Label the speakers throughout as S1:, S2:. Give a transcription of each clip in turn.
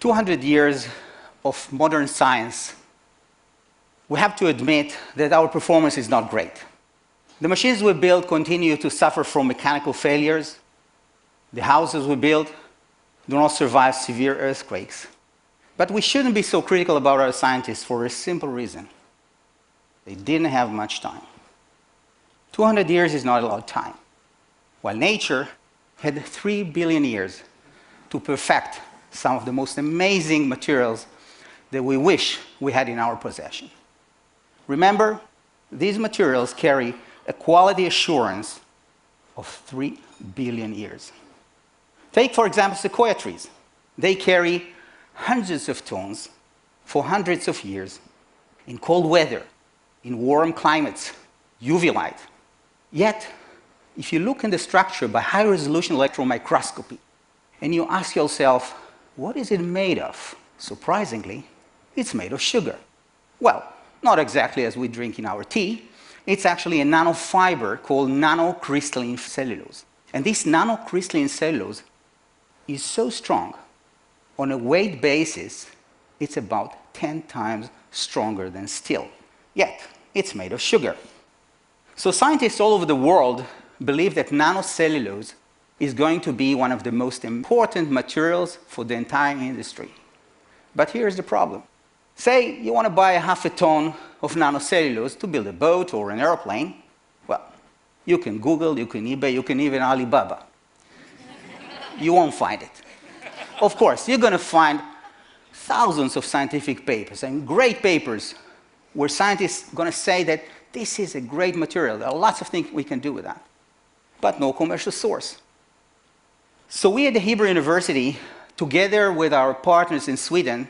S1: 200 years of modern science, we have to admit that our performance is not great. The machines we build continue to suffer from mechanical failures. The houses we build do not survive severe earthquakes. But we shouldn't be so critical about our scientists for a simple reason. They didn't have much time. 200 years is not a lot of time, while nature had 3 billion years to perfect some of the most amazing materials that we wish we had in our possession. Remember, these materials carry a quality assurance of 3 billion years. Take, for example, sequoia trees. They carry hundreds of tons for hundreds of years in cold weather, in warm climates, UV light. Yet, if you look in the structure by high-resolution electron microscopy, and you ask yourself, what is it made of? Surprisingly, it's made of sugar. Well, not exactly as we drink in our tea. It's actually a nanofiber called nanocrystalline cellulose. And this nanocrystalline cellulose is so strong, on a weight basis, it's about 10 times stronger than steel. Yet, it's made of sugar. So scientists all over the world believe that nanocellulose is going to be one of the most important materials for the entire industry. But here's the problem. Say you want to buy half a ton of nanocellulose to build a boat or an airplane. Well, you can Google, you can eBay, you can even Alibaba. You won't find it. Of course, you're going to find thousands of scientific papers, and great papers where scientists are going to say that this is a great material. There are lots of things we can do with that, but no commercial source. So we at the Hebrew University, together with our partners in Sweden,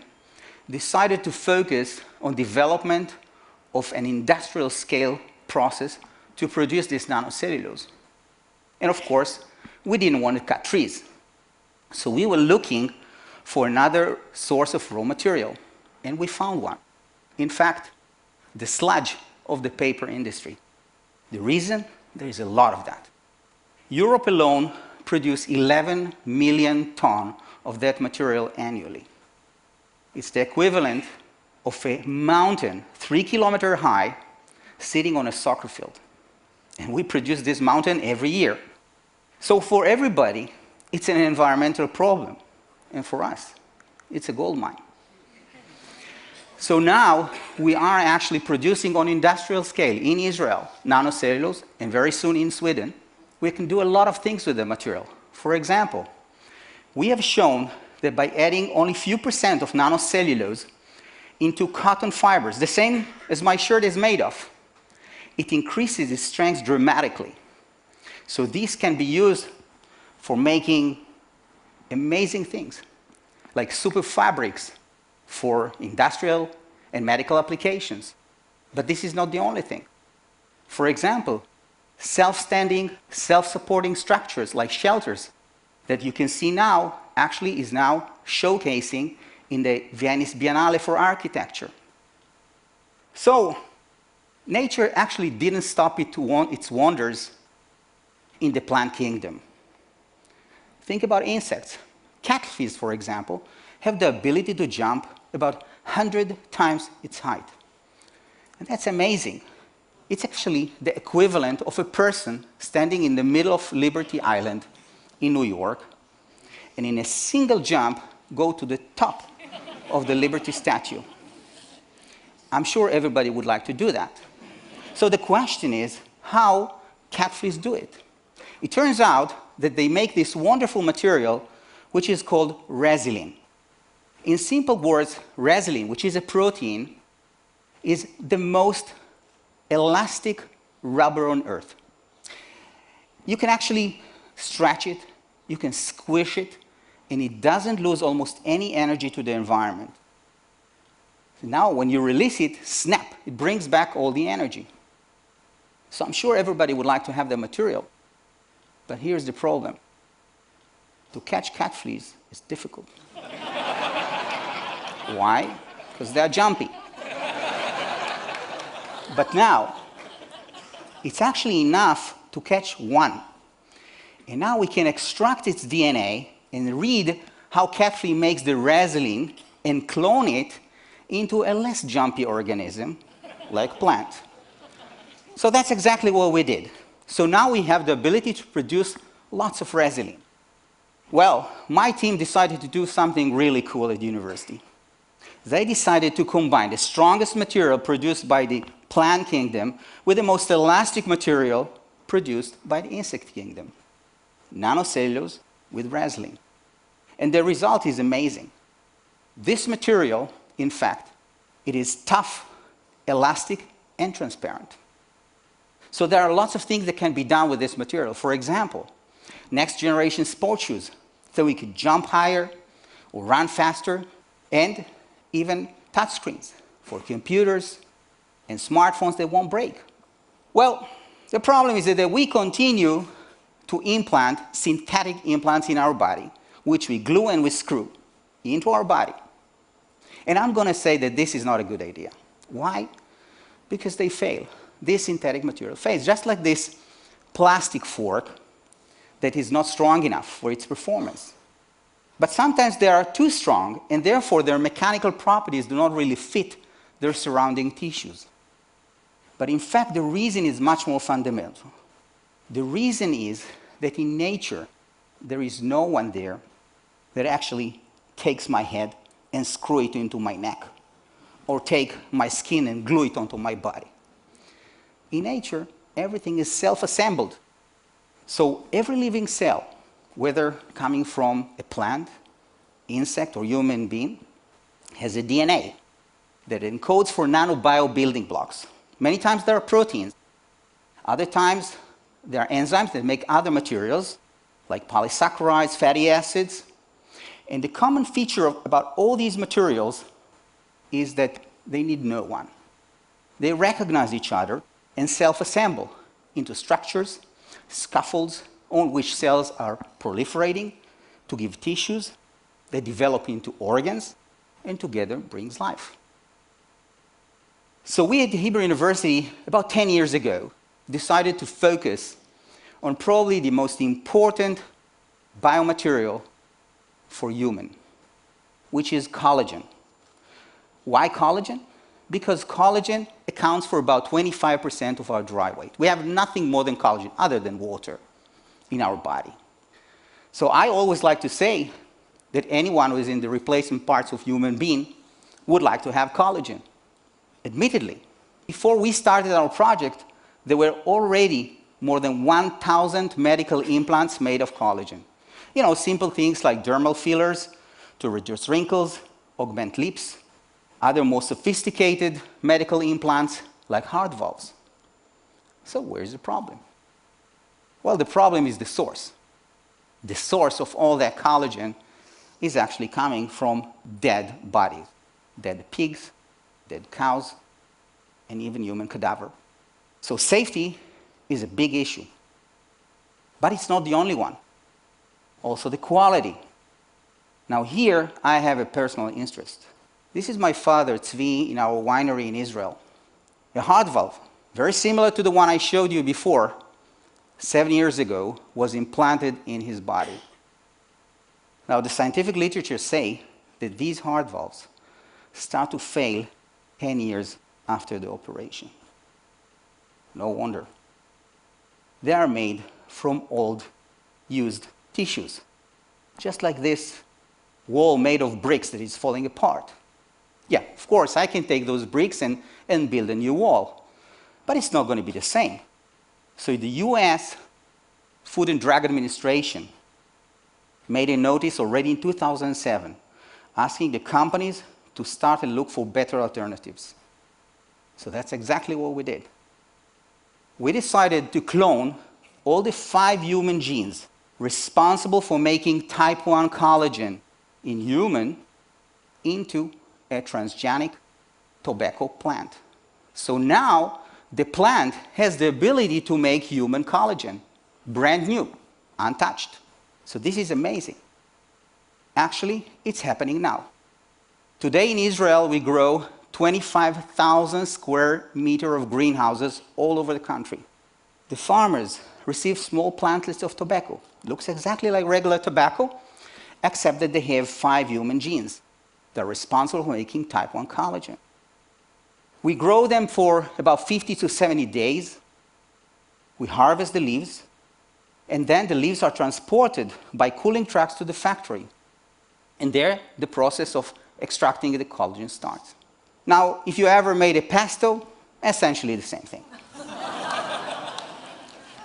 S1: decided to focus on development of an industrial scale process to produce this nanocellulose. And of course, we didn't want to cut trees. So we were looking for another source of raw material, and we found one. In fact, the sludge of the paper industry. The reason? There is a lot of that. Europe alone produces 11 million tons of that material annually. It's the equivalent of a mountain 3 kilometers high sitting on a soccer field. And we produce this mountain every year. So for everybody, it's an environmental problem. And for us, it's a gold mine. So now we are actually producing on industrial scale in Israel nanocellulose, and very soon in Sweden. We can do a lot of things with the material. For example, we have shown that by adding only a few % of nanocellulose into cotton fibers, the same as my shirt is made of, it increases its strength dramatically. So these can be used for making amazing things, like super fabrics for industrial and medical applications. But this is not the only thing. For example, self-standing, self-supporting structures like shelters that you can see now actually is now showcasing in the Venice Biennale for Architecture. So nature actually didn't stop its wonders in the plant kingdom. Think about insects. Caterpillars, for example, have the ability to jump about 100 times its height. And that's amazing. It's actually the equivalent of a person standing in the middle of Liberty Island in New York, and in a single jump, go to the top of the Liberty statue. I'm sure everybody would like to do that. So the question is, how caterpillars do it? It turns out that they make this wonderful material, which is called resilin. In simple words, resilin, which is a protein, is the most elastic rubber on Earth. You can actually stretch it, you can squish it, and it doesn't lose almost any energy to the environment. Now, when you release it, snap, it brings back all the energy. So I'm sure everybody would like to have the material. But here's the problem. To catch caterpillars is difficult. Why? Because they're jumpy. But now, it's actually enough to catch one. And now we can extract its DNA and read how cat-free makes the resin and clone it into a less jumpy organism, like plant. So that's exactly what we did. So now we have the ability to produce lots of resin. Well, my team decided to do something really cool at university. They decided to combine the strongest material produced by the plant kingdom with the most elastic material produced by the insect kingdom. Nanocellulose with resin. And the result is amazing. This material, in fact, it is tough, elastic, and transparent. So there are lots of things that can be done with this material. For example, next generation sport shoes, so we could jump higher or run faster, and even touchscreens for computers and smartphones that won't break. Well, the problem is that we continue to implant synthetic implants in our body, which we glue and we screw into our body. And I'm going to say that this is not a good idea. Why? Because they fail. This synthetic material fails, just like this plastic fork that is not strong enough for its performance. But sometimes they are too strong, and therefore their mechanical properties do not really fit their surrounding tissues. But in fact, the reason is much more fundamental. The reason is that in nature, there is no one there that actually takes my head and screw it into my neck, or take my skin and glue it onto my body. In nature, everything is self-assembled. So every living cell, whether coming from a plant, insect, or human being, has a DNA that encodes for nanobio building blocks. Many times there are proteins. Other times there are enzymes that make other materials, like polysaccharides, fatty acids. And the common feature about all these materials is that they need no one. They recognize each other and self-assemble into structures, scaffolds on which cells are proliferating to give tissues that develop into organs and together brings life. So we at the Hebrew University, about 10 years ago, decided to focus on probably the most important biomaterial for human, which is collagen. Why collagen? Because collagen accounts for about 25% of our dry weight. We have nothing more than collagen other than water in our body. So I always like to say that anyone who is in the replacement parts of human being would like to have collagen. Admittedly, before we started our project, there were already more than 1,000 medical implants made of collagen. You know, simple things like dermal fillers to reduce wrinkles, augment lips, other more sophisticated medical implants like heart valves. So where's the problem? Well, the problem is the source. The source of all that collagen is actually coming from dead bodies, dead pigs, dead cows, and even human cadaver. So safety is a big issue. But it's not the only one. Also the quality. Now here, I have a personal interest. This is my father, Tzvi, in our winery in Israel. A heart valve, very similar to the one I showed you before, 7 years ago, was implanted in his body. Now, the scientific literature say that these heart valves start to fail 10 years after the operation. No wonder. They are made from old, used tissues, just like this wall made of bricks that is falling apart. Yeah, of course, I can take those bricks and build a new wall, but it's not going to be the same. So the US Food and Drug Administration made a notice already in 2007 asking the companies to start and look for better alternatives. So that's exactly what we did. We decided to clone all the 5 human genes responsible for making type 1 collagen in human into a transgenic tobacco plant. So now the plant has the ability to make human collagen, brand new, untouched. So this is amazing. Actually, it's happening now. Today in Israel, we grow 25,000 square meters of greenhouses all over the country. The farmers receive small plantlets of tobacco. Looks exactly like regular tobacco, except that they have 5 human genes that are responsible for making type 1 collagen. We grow them for about 50 to 70 days. We harvest the leaves, and then the leaves are transported by cooling trucks to the factory. And there, the process of extracting the collagen starts. Now, if you ever made a pesto, essentially the same thing.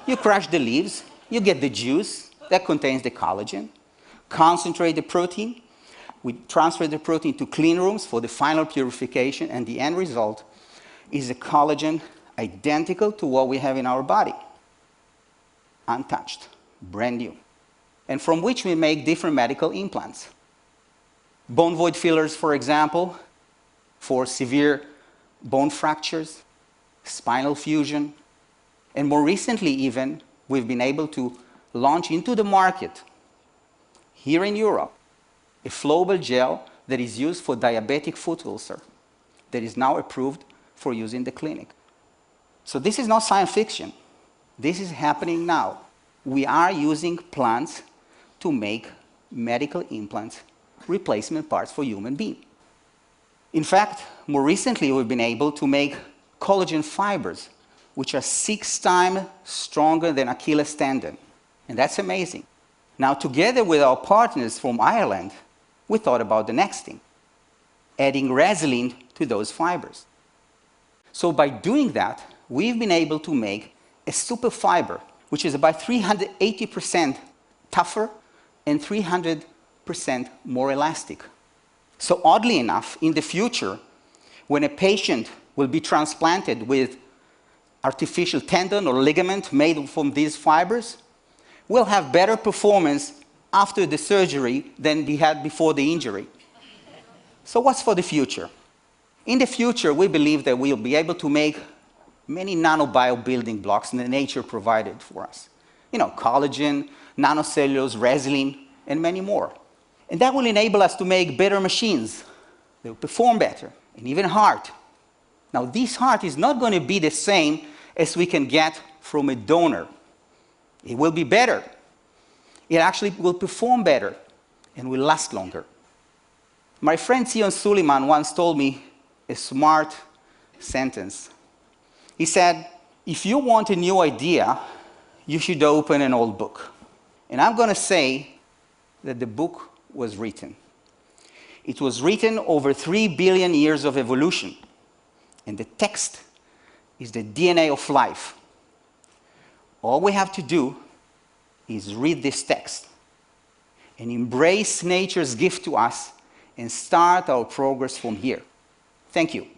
S1: You crush the leaves, you get the juice that contains the collagen, concentrate the protein, we transfer the protein to clean rooms for the final purification, and the end result is a collagen identical to what we have in our body. Untouched, brand new, and from which we make different medical implants. Bone void fillers, for example, for severe bone fractures, spinal fusion, and more recently even, we've been able to launch into the market, here in Europe, a flowable gel that is used for diabetic foot ulcer, that is now approved for use in the clinic. So this is not science fiction. This is happening now. We are using plants to make medical implants, replacement parts for human beings. In fact, more recently, we've been able to make collagen fibers, which are 6 times stronger than Achilles tendon. And that's amazing. Now, together with our partners from Ireland, we thought about the next thing, adding resin to those fibers. So by doing that, we've been able to make a super fiber, which is about 380% tougher and 300% more elastic. So oddly enough, in the future, when a patient will be transplanted with artificial tendon or ligament made from these fibers, will have better performance after the surgery than he had before the injury. So what's for the future? In the future, we believe that we'll be able to make many nanobio building blocks that nature provided for us. You know, collagen, nanocellulose, resin, and many more. And that will enable us to make better machines. They'll perform better, and even heart. Now, this heart is not going to be the same as we can get from a donor. It will be better. It actually will perform better and will last longer. My friend Sion Suleiman once told me a smart sentence. He said, if you want a new idea, you should open an old book. And I'm going to say that the book was written. It was written over 3 billion years of evolution. And the text is the DNA of life. All we have to do is read this text and embrace nature's gift to us and start our progress from here. Thank you.